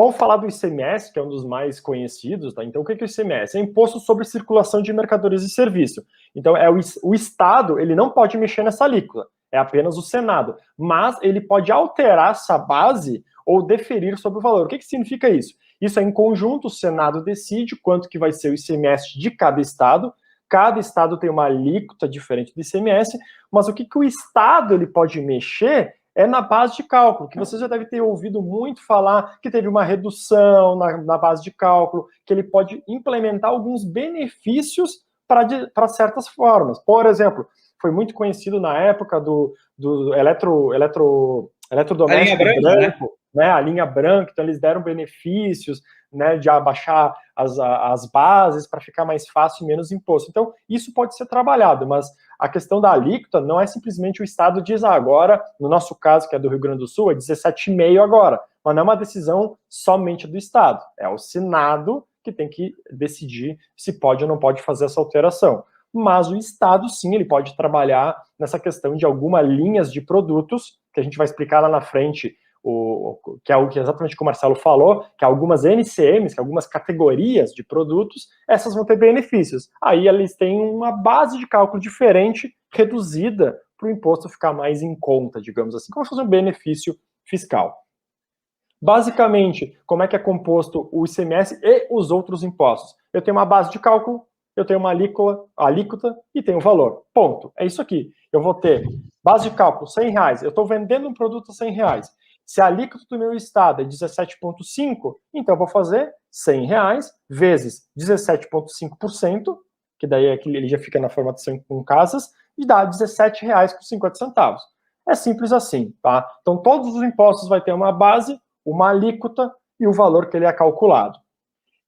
Vamos falar do ICMS, que é um dos mais conhecidos, tá? Então, o que é o ICMS? É Imposto sobre Circulação de Mercadorias e Serviços. Então, o Estado, ele não pode mexer nessa alíquota, é apenas o Senado. Mas ele pode alterar essa base ou deferir sobre o valor. O que significa isso? Isso é em conjunto, o Senado decide quanto que vai ser o ICMS de cada Estado. Cada Estado tem uma alíquota diferente do ICMS, mas o que o Estado ele pode mexer é na base de cálculo, que você já deve ter ouvido muito falar que teve uma redução na base de cálculo, que ele pode implementar alguns benefícios para certas formas. Por exemplo, foi muito conhecido na época do eletrodoméstico branco, né, a linha branca, então eles deram benefícios, né, de abaixar as bases para ficar mais fácil e menos imposto. Então, isso pode ser trabalhado, mas a questão da alíquota não é simplesmente o Estado diz agora, no nosso caso, que é do Rio Grande do Sul, é 17,5 agora, mas não é uma decisão somente do Estado, é o Senado que tem que decidir se pode ou não pode fazer essa alteração. Mas o Estado, sim, ele pode trabalhar nessa questão de algumas linhas de produtos, que a gente vai explicar lá na frente, que é o que exatamente o Marcelo falou, que algumas NCMs, que algumas categorias de produtos, essas vão ter benefícios. Aí eles têm uma base de cálculo diferente, reduzida, para o imposto ficar mais em conta, digamos assim, como se fosse um benefício fiscal. Basicamente, como é que é composto o ICMS e os outros impostos? Eu tenho uma base de cálculo, eu tenho uma alíquota e tenho um valor. Ponto. É isso aqui. Eu vou ter base de cálculo, R$100. Eu estou vendendo um produto a R$100. Se a alíquota do meu estado é 17,5%, então eu vou fazer R$100 vezes 17,5%, que daí ele já fica na formatação com casas, e dá R$17,50. É simples assim, tá? Então todos os impostos vai ter uma base, uma alíquota e o valor que ele é calculado.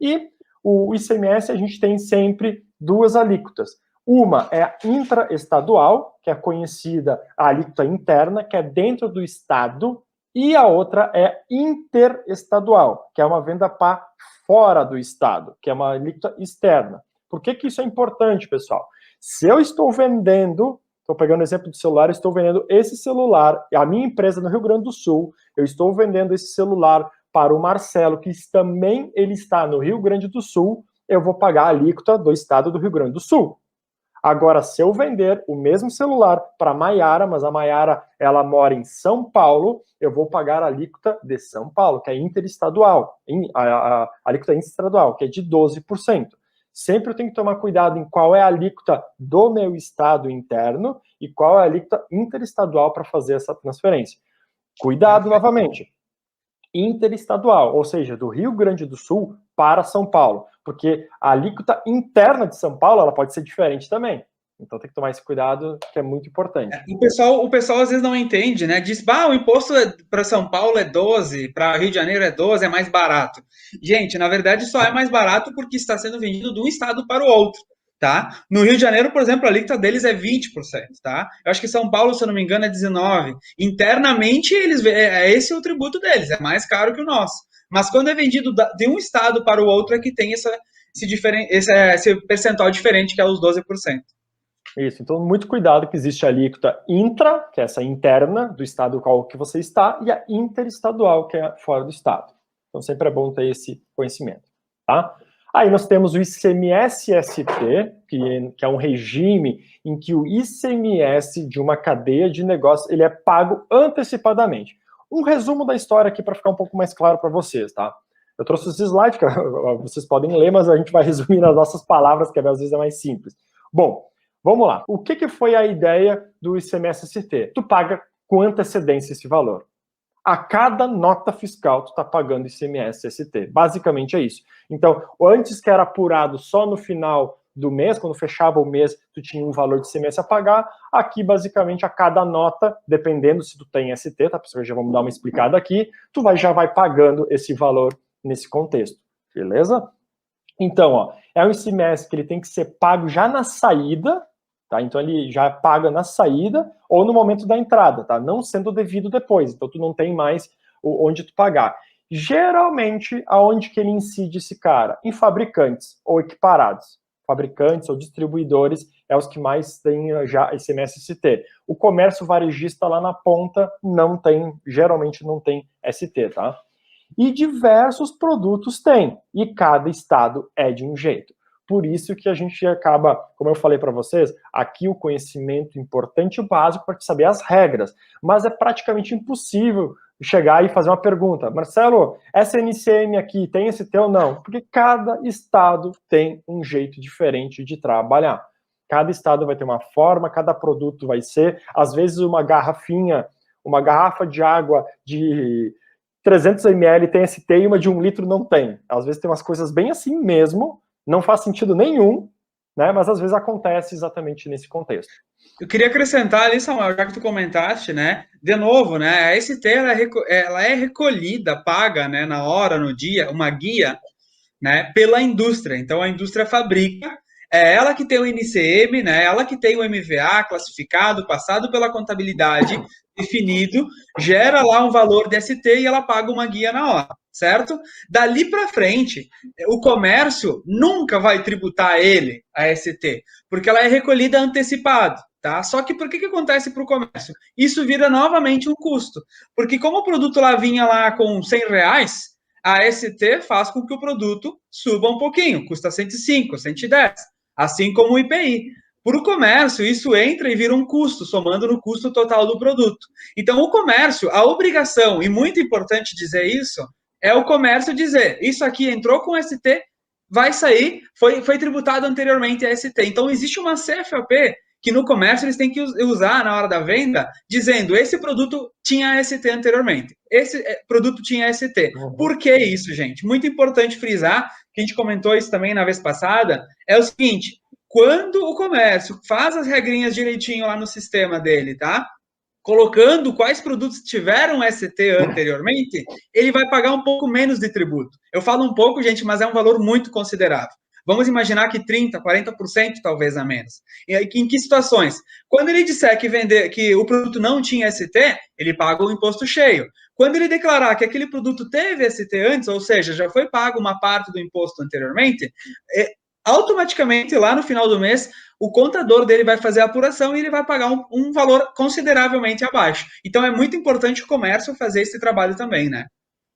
E o ICMS a gente tem sempre duas alíquotas. Uma é a intraestadual, que é conhecida a alíquota interna, que é dentro do estado, e a outra é interestadual, que é uma venda para fora do estado, que é uma alíquota externa. Por que isso é importante, pessoal? Se eu estou vendendo, estou pegando o exemplo do celular, eu estou vendendo esse celular, a minha empresa no Rio Grande do Sul, eu estou vendendo esse celular para o Marcelo, que também ele está no Rio Grande do Sul, eu vou pagar a alíquota do estado do Rio Grande do Sul. Agora, se eu vender o mesmo celular para a Maiara, mas a Maiara ela mora em São Paulo, eu vou pagar a alíquota de São Paulo, que é interestadual, a alíquota interestadual, que é de 12%. Sempre eu tenho que tomar cuidado em qual é a alíquota do meu estado interno e qual é a alíquota interestadual para fazer essa transferência. Cuidado novamente. Interestadual, ou seja, do Rio Grande do Sul para São Paulo, porque a alíquota interna de São Paulo ela pode ser diferente também. Então tem que tomar esse cuidado, que é muito importante. O pessoal às vezes não entende, né? Diz, o imposto para São Paulo é 12, para Rio de Janeiro é 12, é mais barato. Gente, na verdade só é mais barato porque está sendo vendido de um estado para o outro, tá? No Rio de Janeiro, por exemplo, a alíquota deles é 20%, tá? Eu acho que São Paulo, se eu não me engano, é 19%. Internamente, esse é o tributo deles, é mais caro que o nosso. Mas quando é vendido de um estado para o outro é que tem esse percentual diferente, que é os 12%. Isso, então muito cuidado que existe a alíquota intra, que é essa interna do estado qual que você está, e a interestadual, que é fora do estado. Então sempre é bom ter esse conhecimento, tá? Aí nós temos o ICMS-ST, que é um regime em que o ICMS de uma cadeia de negócios ele é pago antecipadamente. Um resumo da história aqui para ficar um pouco mais claro para vocês, tá? Eu trouxe esse slide, que vocês podem ler, mas a gente vai resumir nas nossas palavras, que às vezes é mais simples. Bom, vamos lá. O que foi a ideia do ICMS-ST? Tu paga com antecedência esse valor. A cada nota fiscal, tu está pagando ICMS-ST. Basicamente é isso. Então, antes que era apurado só no final do mês, quando fechava o mês, tu tinha um valor de ICMS a pagar. Aqui, basicamente, a cada nota, dependendo se tu tem ST, tá, pessoal? Já vamos dar uma explicada aqui. Tu já vai pagando esse valor nesse contexto. Beleza? Então, ó, é um ICMS que ele tem que ser pago já na saída, tá? Então ele já paga na saída ou no momento da entrada, tá? Não sendo devido depois. Então tu não tem mais onde tu pagar. Geralmente, aonde que ele incide esse cara? Em fabricantes ou equiparados. Fabricantes ou distribuidores é os que mais têm já ICMS-ST. O comércio varejista lá na ponta não tem, geralmente não tem ST, tá? E diversos produtos têm, e cada estado é de um jeito. Por isso que a gente acaba, como eu falei para vocês, aqui o conhecimento importante e básico para saber as regras, mas é praticamente impossível chegar e fazer uma pergunta, Marcelo, essa NCM aqui tem ST ou não? Porque cada estado tem um jeito diferente de trabalhar. Cada estado vai ter uma forma, cada produto vai ser, às vezes uma garrafinha, uma garrafa de água de 300 ml tem ST e uma de 1 litro não tem. Às vezes tem umas coisas bem assim mesmo, não faz sentido nenhum, né? Mas às vezes acontece exatamente nesse contexto. Eu queria acrescentar ali, Samuel, já que tu comentaste, né? De novo, né? A ST ela é recolhida, paga, né? Na hora, no dia, uma guia, né? Pela indústria. Então a indústria fabrica, é ela que tem o NCM, né? Ela que tem o MVA classificado, passado pela contabilidade, definido, gera lá um valor de ST e ela paga uma guia na hora, certo? Dali para frente, o comércio nunca vai tributar ele, a ST, porque ela é recolhida antecipado. Tá? Só que por que acontece para o comércio? Isso vira novamente um custo. Porque como o produto lá vinha lá com R$100, a ST faz com que o produto suba um pouquinho, custa 105, 110, assim como o IPI. Para o comércio, isso entra e vira um custo, somando no custo total do produto. Então, o comércio, a obrigação, e muito importante dizer isso, é o comércio dizer, isso aqui entrou com ST, vai sair, foi tributado anteriormente a ST. Então, existe uma CFAP que no comércio eles têm que usar na hora da venda, dizendo, esse produto tinha ST anteriormente, esse produto tinha ST. Por que isso, gente? Muito importante frisar, que a gente comentou isso também na vez passada, é o seguinte, quando o comércio faz as regrinhas direitinho lá no sistema dele, tá? Colocando quais produtos tiveram ST anteriormente, ele vai pagar um pouco menos de tributo. Eu falo um pouco, gente, mas é um valor muito considerável. Vamos imaginar que 30%, 40% talvez a menos. Em que situações? Quando ele disser que o produto não tinha ST, ele paga o imposto cheio. Quando ele declarar que aquele produto teve ST antes, ou seja, já foi pago uma parte do imposto anteriormente, automaticamente lá no final do mês o contador dele vai fazer a apuração e ele vai pagar um valor consideravelmente abaixo. Então é muito importante o comércio fazer esse trabalho também, né?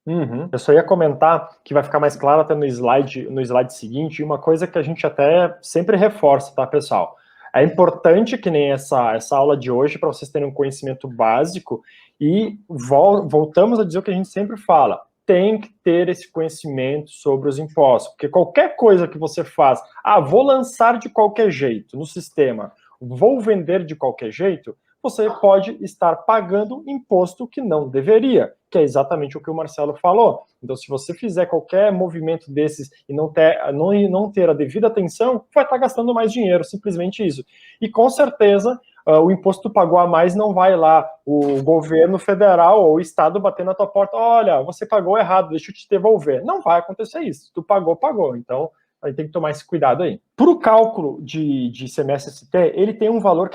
Uhum. Eu só ia comentar que vai ficar mais claro até no slide seguinte, uma coisa que a gente até sempre reforça, tá, pessoal? É importante que nem essa aula de hoje, para vocês terem um conhecimento básico, e voltamos a dizer o que a gente sempre fala, tem que ter esse conhecimento sobre os impostos, porque qualquer coisa que você faz, vou lançar de qualquer jeito no sistema, vou vender de qualquer jeito, você pode estar pagando imposto que não deveria, que é exatamente o que o Marcelo falou. Então, se você fizer qualquer movimento desses e não ter a devida atenção, vai estar gastando mais dinheiro, simplesmente isso. E com certeza, o imposto que tu pagou a mais não vai lá, o governo federal ou o estado bater na tua porta, olha, você pagou errado, deixa eu te devolver. Não vai acontecer isso. Tu pagou, pagou. Então, aí tem que tomar esse cuidado aí. Para o cálculo de ICMS-ST, ele tem um valor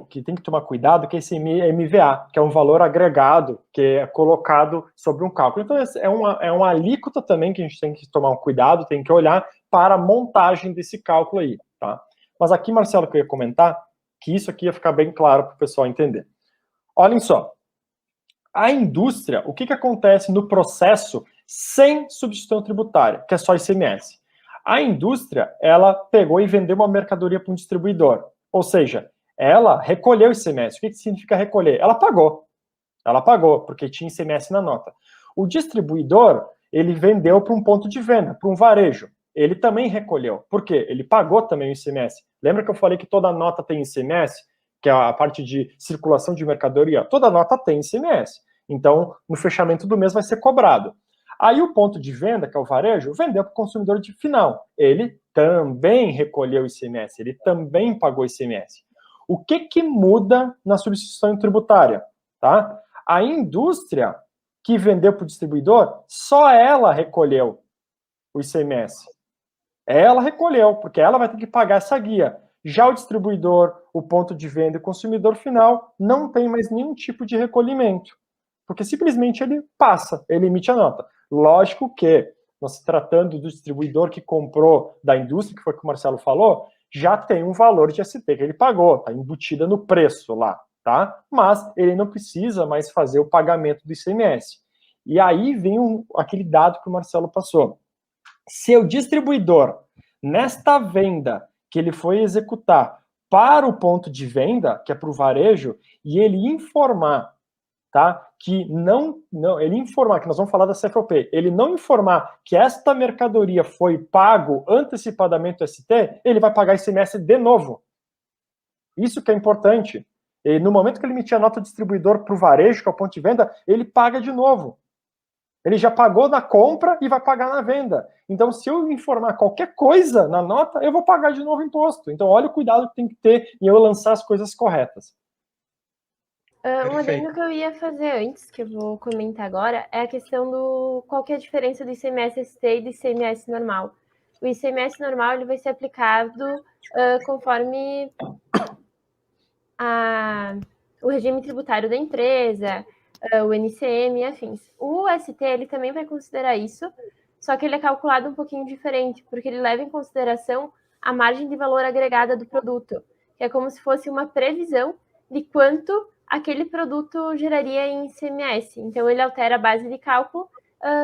que tem que tomar cuidado, que é esse MVA, que é um valor agregado, que é colocado sobre um cálculo. Então, é uma alíquota também que a gente tem que tomar um cuidado, tem que olhar para a montagem desse cálculo aí, tá? Mas aqui, Marcelo, que eu ia comentar, que isso aqui ia ficar bem claro para o pessoal entender. Olhem só, a indústria, o que acontece no processo sem substituição tributária, que é só ICMS? A indústria, ela pegou e vendeu uma mercadoria para um distribuidor. Ou seja, ela recolheu o ICMS. O que significa recolher? Ela pagou. Ela pagou, porque tinha ICMS na nota. O distribuidor, ele vendeu para um ponto de venda, para um varejo. Ele também recolheu. Por quê? Ele pagou também o ICMS. Lembra que eu falei que toda nota tem ICMS? Que é a parte de circulação de mercadoria. Toda nota tem ICMS. Então, no fechamento do mês vai ser cobrado. Aí o ponto de venda, que é o varejo, vendeu para o consumidor de final. Ele também recolheu o ICMS, ele também pagou ICMS. O que muda na substituição tributária? Tá? A indústria que vendeu para o distribuidor, só ela recolheu o ICMS. Ela recolheu, porque ela vai ter que pagar essa guia. Já o distribuidor, o ponto de venda e o consumidor final não tem mais nenhum tipo de recolhimento. Porque simplesmente ele passa, ele emite a nota. Lógico que, nós tratando do distribuidor que comprou da indústria, que foi o que o Marcelo falou, já tem um valor de ST que ele pagou, está embutida no preço lá, tá? Mas ele não precisa mais fazer o pagamento do ICMS. E aí vem aquele dado que o Marcelo passou. Se o distribuidor, nesta venda que ele foi executar para o ponto de venda, que é para o varejo, e ele informar, tá, que ele informar, que nós vamos falar da CFOP, ele não informar que esta mercadoria foi pago antecipadamente o ST, ele vai pagar ICMS de novo. Isso que é importante. E no momento que ele emitir a nota do distribuidor para o varejo, que é o ponto de venda, ele paga de novo. Ele já pagou na compra e vai pagar na venda. Então, se eu informar qualquer coisa na nota, eu vou pagar de novo imposto. Então, olha o cuidado que tem que ter em eu lançar as coisas corretas. Um adendo que eu ia fazer antes, que eu vou comentar agora, é a questão do qual que é a diferença do ICMS ST e do ICMS normal. O ICMS normal ele vai ser aplicado conforme o regime tributário da empresa, o NCM e afins. O ST ele também vai considerar isso, só que ele é calculado um pouquinho diferente, porque ele leva em consideração a margem de valor agregada do produto, que é como se fosse uma previsão de quanto aquele produto geraria em ICMS. Então, ele altera a base de cálculo,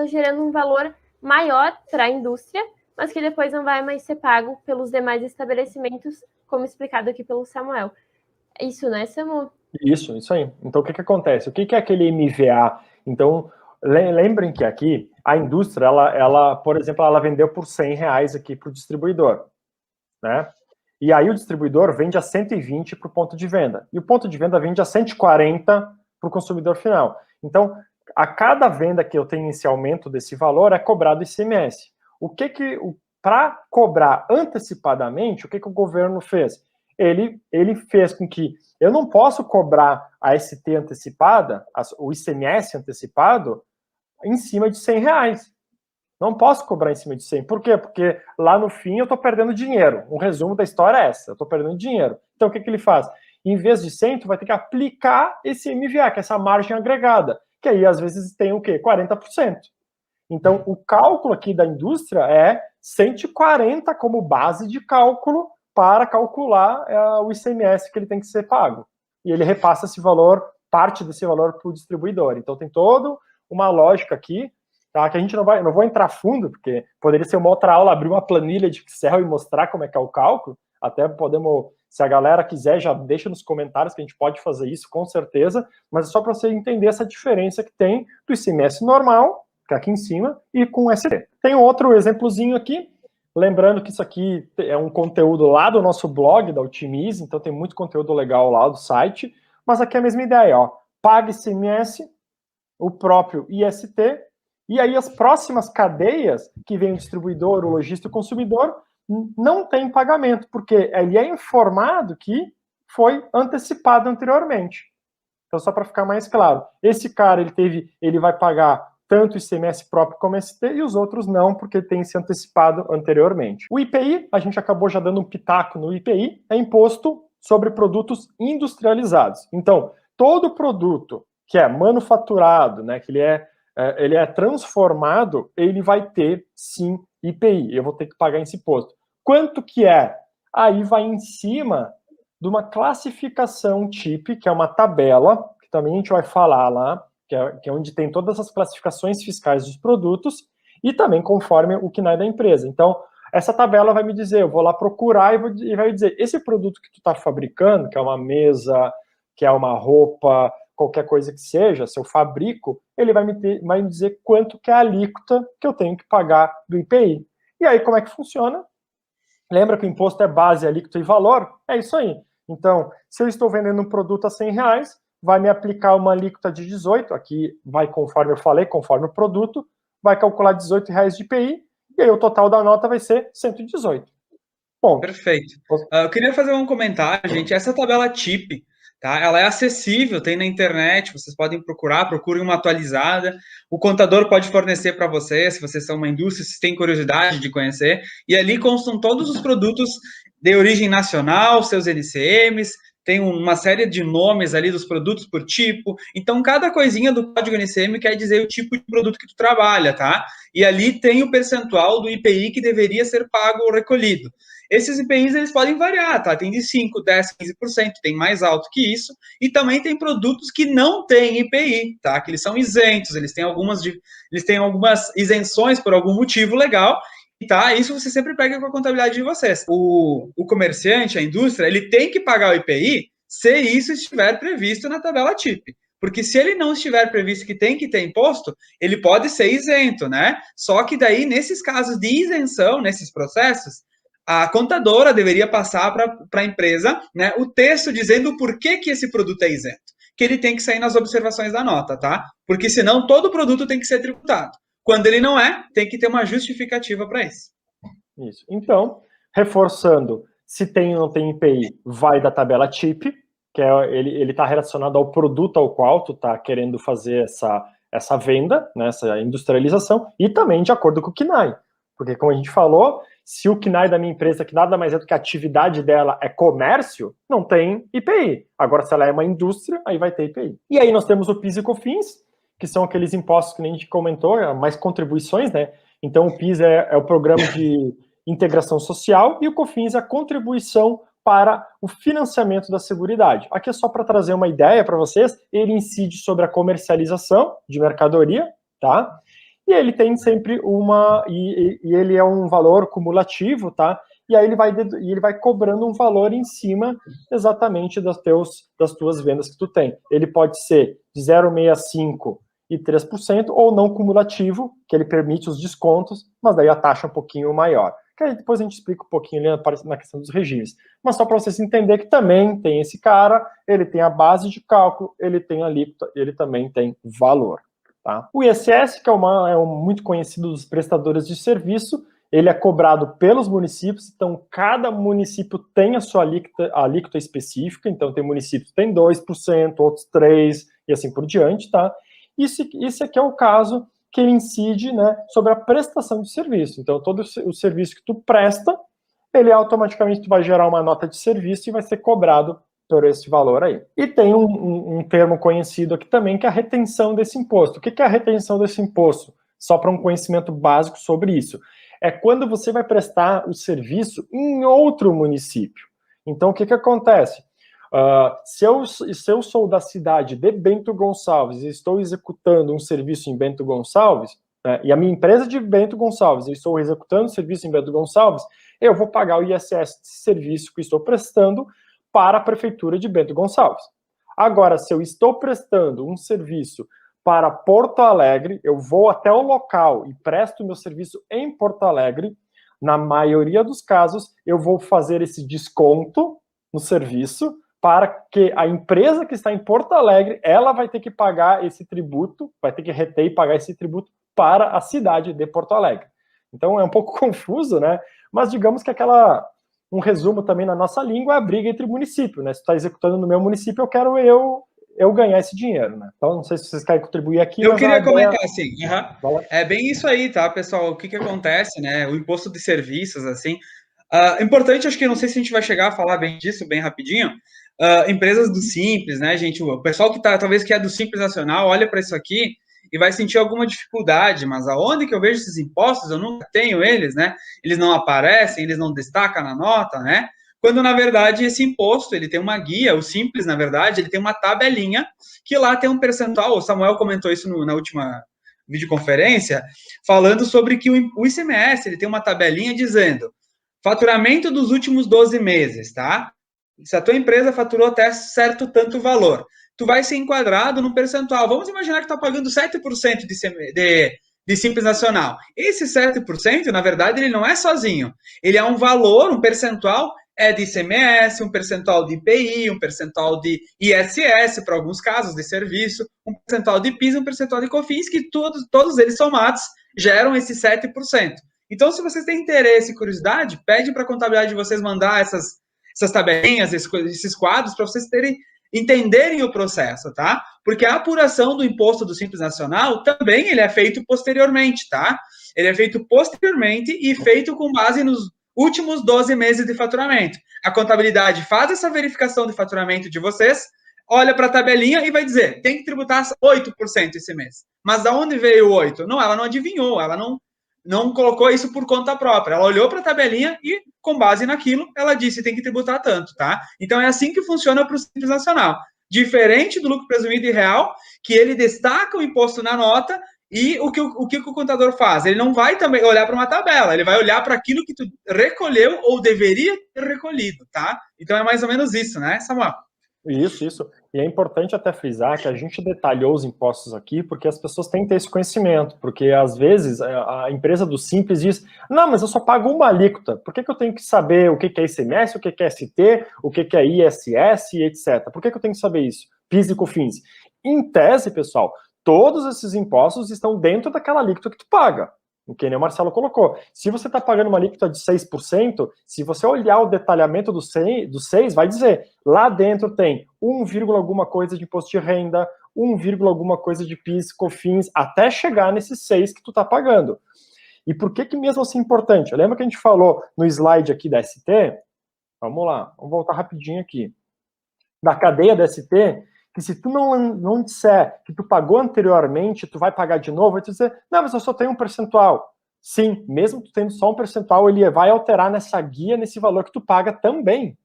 gerando um valor maior para a indústria, mas que depois não vai mais ser pago pelos demais estabelecimentos, como explicado aqui pelo Samuel. É isso, né, Samu? Isso aí. Então, o que acontece? O que é aquele MVA? Então, lembrem que aqui, a indústria, ela por exemplo, ela vendeu por R$100 aqui para o distribuidor, né? E aí o distribuidor vende a 120 para o ponto de venda. E o ponto de venda vende a 140 para o consumidor final. Então, a cada venda que eu tenho esse aumento desse valor, é cobrado ICMS. Para cobrar antecipadamente, o que o governo fez? Ele fez com que eu não posso cobrar a ST antecipada, o ICMS antecipado, em cima de R$100. Não posso cobrar em cima de 100. Por quê? Porque lá no fim eu estou perdendo dinheiro. Um resumo da história é essa. Eu estou perdendo dinheiro. Então o que ele faz? Em vez de 100, tu vai ter que aplicar esse MVA, que é essa margem agregada. Que aí às vezes tem o quê? 40%. Então o cálculo aqui da indústria é 140 como base de cálculo para calcular o ICMS que ele tem que ser pago. E ele repassa esse valor, parte desse valor para o distribuidor. Então tem toda uma lógica aqui, tá, que a gente não vou entrar fundo, porque poderia ser uma outra aula, abrir uma planilha de Excel e mostrar como é que é o cálculo. Até podemos, se a galera quiser, já deixa nos comentários que a gente pode fazer isso, com certeza, mas é só para você entender essa diferença que tem do ICMS normal, que é aqui em cima, e com o ST. Tem outro exemplozinho aqui, lembrando que isso aqui é um conteúdo lá do nosso blog, da Otimize, então tem muito conteúdo legal lá do site, mas aqui é a mesma ideia, ó, paga ICMS, o próprio IST, e aí as próximas cadeias, que vem o distribuidor, o lojista e o consumidor, não tem pagamento, porque ele é informado que foi antecipado anteriormente. Então, só para ficar mais claro, esse cara ele vai pagar tanto o ICMS próprio como o ST, e os outros não, porque tem se antecipado anteriormente. O IPI, a gente acabou já dando um pitaco no IPI, é imposto sobre produtos industrializados. Então, todo produto que é manufaturado, né, que ele é transformado, ele vai ter, sim, IPI. Eu vou ter que pagar esse imposto. Quanto que é? Aí vai em cima de uma classificação TIP, que é uma tabela, que também a gente vai falar lá, que é onde tem todas as classificações fiscais dos produtos, e também conforme o KNAI da empresa. Então, essa tabela vai me dizer, eu vou lá procurar e vai dizer, esse produto que tu está fabricando, que é uma mesa, que é uma roupa, qualquer coisa que seja, se eu fabrico, ele vai me dizer quanto que é a alíquota que eu tenho que pagar do IPI. E aí, como é que funciona? Lembra que o imposto é base, alíquota e valor? É isso aí. Então, se eu estou vendendo um produto a R$100, vai me aplicar uma alíquota de 18, aqui vai conforme eu falei, conforme o produto, vai calcular R$18 de IPI, e aí o total da nota vai ser 118. Bom. Perfeito. Eu queria fazer um comentário, gente. Essa tabela TIP, tá? Ela é acessível, tem na internet, vocês podem procurar, procurem uma atualizada. O contador pode fornecer para vocês, se vocês são uma indústria, se têm curiosidade de conhecer. E ali constam todos os produtos de origem nacional, seus NCMs, tem uma série de nomes ali dos produtos por tipo, então cada coisinha do código NCM quer dizer o tipo de produto que tu trabalha, tá? E ali tem o percentual do IPI que deveria ser pago ou recolhido. Esses IPIs, eles podem variar, tá? Tem de 5%, 10%, 15%, tem mais alto que isso, e também tem produtos que não têm IPI, tá? Que eles são isentos, eles têm algumas isenções por algum motivo legal, tá? Isso você sempre pega com a contabilidade de vocês. O comerciante, a indústria, ele tem que pagar o IPI se isso estiver previsto na tabela TIP. Porque se ele não estiver previsto que tem que ter imposto, ele pode ser isento, né? Só que daí, nesses casos de isenção, nesses processos, a contadora deveria passar para a empresa, né, o texto dizendo por que esse produto é isento. Que ele tem que sair nas observações da nota, tá? Porque senão todo produto tem que ser tributado. Quando ele não é, tem que ter uma justificativa para isso. Isso. Então, reforçando, se tem ou não tem IPI, vai da tabela TIP, que ele está relacionado ao produto ao qual tu está querendo fazer essa venda, né, essa industrialização, e também de acordo com o KNAI. Porque, como a gente falou, se o KNAI da minha empresa, que nada mais é do que a atividade dela é comércio, não tem IPI. Agora, se ela é uma indústria, aí vai ter IPI. E aí nós temos o PIS e COFINS, que são aqueles impostos que a gente comentou, mais contribuições, né? Então, o PIS é o programa de integração social e o COFINS é a contribuição para o financiamento da Seguridade. Aqui é só para trazer uma ideia para vocês, ele incide sobre a comercialização de mercadoria, tá? E ele tem sempre e ele é um valor cumulativo, tá? E aí ele vai cobrando um valor em cima exatamente das tuas vendas que tu tem. Ele pode ser de 0,65% e 3%, ou não cumulativo, que ele permite os descontos, mas daí a taxa é um pouquinho maior. Que aí depois a gente explica um pouquinho ali na questão dos regimes. Mas só para vocês entenderem que também tem esse cara, ele tem a base de cálculo, ele tem a alíquota, ele também tem valor. Tá? O ISS, que é muito conhecido dos prestadores de serviço, ele é cobrado pelos municípios, então cada município tem a sua alíquota específica, então tem municípios que tem 2%, outros 3%, e assim por diante, tá? Esse aqui é o caso que ele incide, né, sobre a prestação de serviço. Então, todo o serviço que tu presta, ele automaticamente vai gerar uma nota de serviço e vai ser cobrado por esse valor aí. E tem um termo conhecido aqui também, que é a retenção desse imposto. O que é a retenção desse imposto? Só para um conhecimento básico sobre isso. É quando você vai prestar o serviço em outro município. Então, o que acontece? Se eu sou da cidade de Bento Gonçalves e estou executando um serviço em Bento Gonçalves, né, e a minha empresa de Bento Gonçalves, eu estou executando um serviço em Bento Gonçalves, eu vou pagar o ISS desse serviço que estou prestando para a prefeitura de Bento Gonçalves. Agora, se eu estou prestando um serviço para Porto Alegre, eu vou até o local e presto meu serviço em Porto Alegre, na maioria dos casos, eu vou fazer esse desconto no serviço para que a empresa que está em Porto Alegre, ela vai ter que pagar esse tributo, vai ter que reter e pagar esse tributo para a cidade de Porto Alegre. Então é um pouco confuso, né? Mas digamos que um resumo também na nossa língua é a briga entre municípios, né? Se está executando no meu município, eu quero eu ganhar esse dinheiro, né? Então não sei se vocês querem contribuir aqui. Eu queria comentar assim, é bem isso aí, tá, pessoal? O que acontece, né? O imposto de serviços, assim. Importante, acho que não sei se a gente vai chegar a falar bem disso, bem rapidinho. Empresas do Simples, né, gente? O pessoal que talvez que é do Simples Nacional, olha para isso aqui e vai sentir alguma dificuldade, mas aonde que eu vejo esses impostos? Eu nunca tenho eles, né? Eles não aparecem, eles não destacam na nota, né? Quando, na verdade, esse imposto, ele tem uma guia, o Simples, na verdade, ele tem uma tabelinha que lá tem um percentual, o Samuel comentou isso na última videoconferência, falando sobre que o ICMS, ele tem uma tabelinha dizendo faturamento dos últimos 12 meses, tá? Se a tua empresa faturou até certo tanto valor, tu vai ser enquadrado no percentual. Vamos imaginar que tu está pagando 7% de Simples Nacional. Esse 7%, na verdade, ele não é sozinho. Ele é um valor, um percentual, de ICMS, um percentual de IPI, um percentual de ISS, para alguns casos, de serviço, um percentual de PIS, um percentual de COFINS, que todos eles somados geram esse 7%. Então, se vocês têm interesse e curiosidade, pede para a contabilidade de vocês mandar essas tabelinhas, esses quadros, para vocês entenderem o processo, tá? Porque a apuração do imposto do Simples Nacional também ele é feito posteriormente, tá? Ele é feito posteriormente e feito com base últimos 12 meses de faturamento. A contabilidade faz essa verificação de faturamento de vocês, olha para a tabelinha e vai dizer, tem que tributar 8% esse mês. Mas da onde veio o 8%? Não, ela não adivinhou, ela não colocou isso por conta própria. Ela olhou para a tabelinha e, com base naquilo, ela disse tem que tributar tanto, tá? Então, é assim que funciona para o Simples Nacional. Diferente do lucro presumido e real, que ele destaca o imposto na nota e o que o contador faz? Ele não vai também olhar para uma tabela, ele vai olhar para aquilo que tu recolheu ou deveria ter recolhido, tá? Então, é mais ou menos isso, né, Samuel? Isso. E é importante até frisar que a gente detalhou os impostos aqui porque as pessoas têm que ter esse conhecimento, porque às vezes a empresa do Simples diz, não, mas eu só pago uma alíquota, por que eu tenho que saber o que é ICMS, o que é ST, o que é ISS, etc. Por que eu tenho que saber isso? PIS e COFINS. Em tese, pessoal, todos esses impostos estão dentro daquela alíquota que tu paga. O que nem o Marcelo colocou. Se você está pagando uma alíquota de 6%, se você olhar o detalhamento do 6, vai dizer, lá dentro tem 1, alguma coisa de imposto de renda, 1, alguma coisa de PIS, COFINS, até chegar nesses 6 que tu está pagando. E por que mesmo assim é importante? Lembra que a gente falou no slide aqui da ST? Vamos lá, vamos voltar rapidinho aqui. Da cadeia da ST, que se tu não disser que tu pagou anteriormente, tu vai pagar de novo, vai te dizer, não, mas eu só tenho um percentual. Sim, mesmo tu tendo só um percentual, ele vai alterar nessa guia, nesse valor que tu paga também.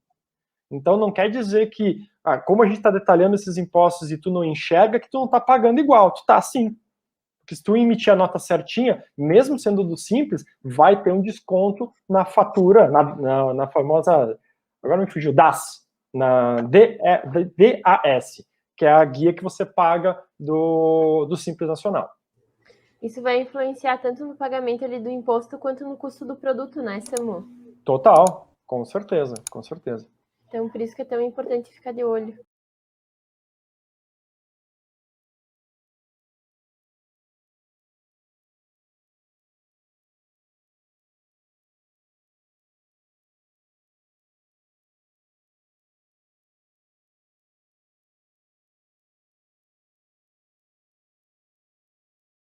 Então não quer dizer que, como a gente está detalhando esses impostos e tu não enxerga, que tu não está pagando igual, tu tá sim. Porque se tu emitir a nota certinha, mesmo sendo do Simples, vai ter um desconto na fatura, na famosa, agora me fugiu, DAS, na DAS, que é a guia que você paga do Simples Nacional. Isso vai influenciar tanto no pagamento ali do imposto quanto no custo do produto, né, Samu? Total, com certeza, com certeza. Então, por isso que é tão importante ficar de olho.